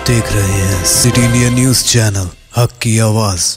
देख रहे हैं सिटी इंडिया न्यूज चैनल हक की आवाज।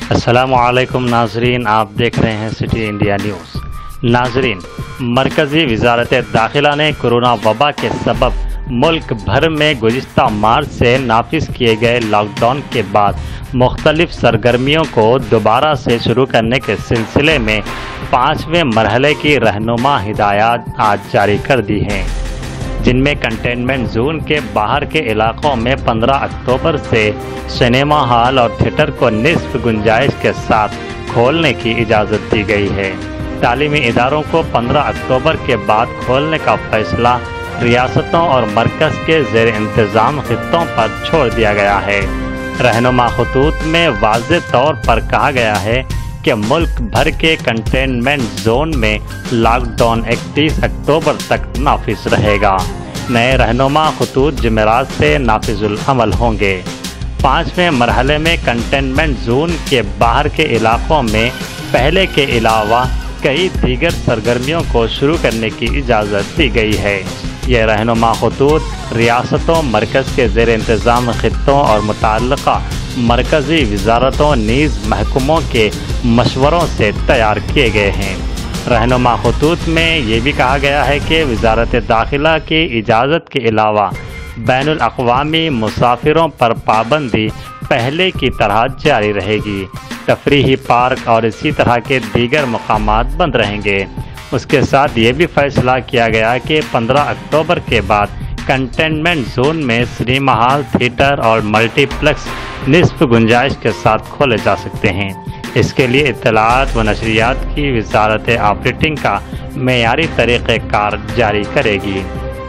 अस्सलामुअलैकुम नाजरीन, आप देख रहे हैं सिटी इंडिया न्यूज़। नाजरीन, मरकज़ी वज़ारत दाखिला ने कोरोना वबा के सबब मुल्क भर में गुज़िश्ता मार्च से नाफिज किए गए लॉकडाउन के बाद मुख्तलिफ सरगर्मियों को दोबारा से शुरू करने के सिलसिले में 5वें मरहले की रहनुमा हिदायत आज जारी कर दी हैं, जिनमें कंटेनमेंट जोन के बाहर के इलाकों में 15 अक्टूबर से सिनेमा हॉल और थिएटर को निस्फ गुंजाइश के साथ खोलने की इजाज़त दी गई है। तालीमी इदारों को 15 अक्टूबर के बाद खोलने का फैसला रियासतों और मरकज़ के ज़ेर इंतज़ाम खित्तों पर छोड़ दिया गया है। रहनुमा खतूत में वाज़ेह तौर पर कहा गया है कि मुल्क भर के कंटेनमेंट जोन में लॉकडाउन 31 अक्टूबर तक नाफिज रहेगा। नए रहनुमा खतूत जुमेरात से नाफिजुल अमल होंगे। 5वें मरहले में कंटेनमेंट जोन के बाहर के इलाकों में पहले के अलावा कई दीगर सरगर्मियों को शुरू करने की इजाज़त दी गई है। यह रहनुमा खतूत रियासतों, मरकज़ के ज़ेर इंतज़ाम खित्तों और मुतअल्लिक़ा मरकज़ी वज़ारतों नीज़ महकमों के मशवरों से तैयार किए गए हैं। रहनुमा खतूत में ये भी कहा गया है कि वज़ारत दाखिला की इजाज़त के अलावा बैनुल अक़वामी मुसाफिरों पर पाबंदी पहले की तरह जारी रहेगी। तफरीही पार्क और इसी तरह के दीगर मकामात बंद रहेंगे। उसके साथ ये भी फैसला किया गया कि 15 अक्टूबर के बाद कंटेनमेंट जोन में सिनेमा हॉल, थिएटर और मल्टीप्लेक्स निस्फ गुंजाइश के साथ खोले जा सकते हैं। इसके लिए इत्तलात व नशरियात की वज़ारत ऑपरेटिंग का मेयारी तरीक़ेकार जारी करेगी।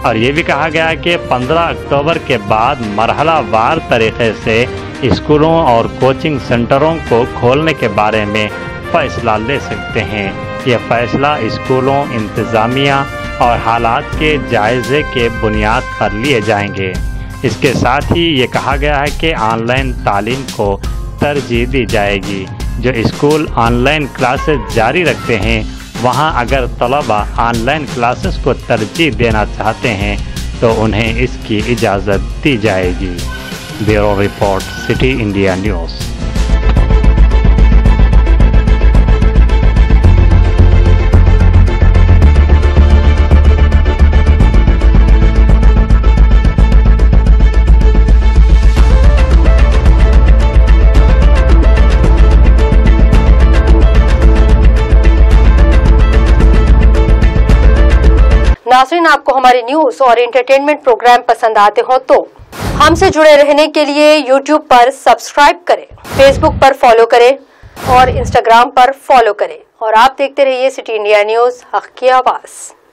और ये भी कहा गया कि 15 अक्टूबर के बाद मरहला वार तरीक़े से स्कूलों और कोचिंग सेंटरों को खोलने के बारे में फ़ैसला ले सकते हैं। यह फ़ैसला स्कूलों, इंतज़ामिया और हालात के जायज़े के बुनियाद पर लिए जाएंगे। इसके साथ ही ये कहा गया है कि ऑनलाइन तालीम को तरजीह दी जाएगी। जो स्कूल ऑनलाइन क्लासेस जारी रखते हैं, वहां अगर तलबा ऑनलाइन क्लासेस को तरजीह देना चाहते हैं तो उन्हें इसकी इजाज़त दी जाएगी। Bureau report, city India news. नाज़रीन, आपको हमारी न्यूज़ और एंटरटेनमेंट प्रोग्राम पसंद आते हो तो हमसे जुड़े रहने के लिए YouTube पर सब्सक्राइब करें, Facebook पर फॉलो करें और Instagram पर फॉलो करें। और आप देखते रहिए सिटी इंडिया न्यूज़, हक की आवाज़।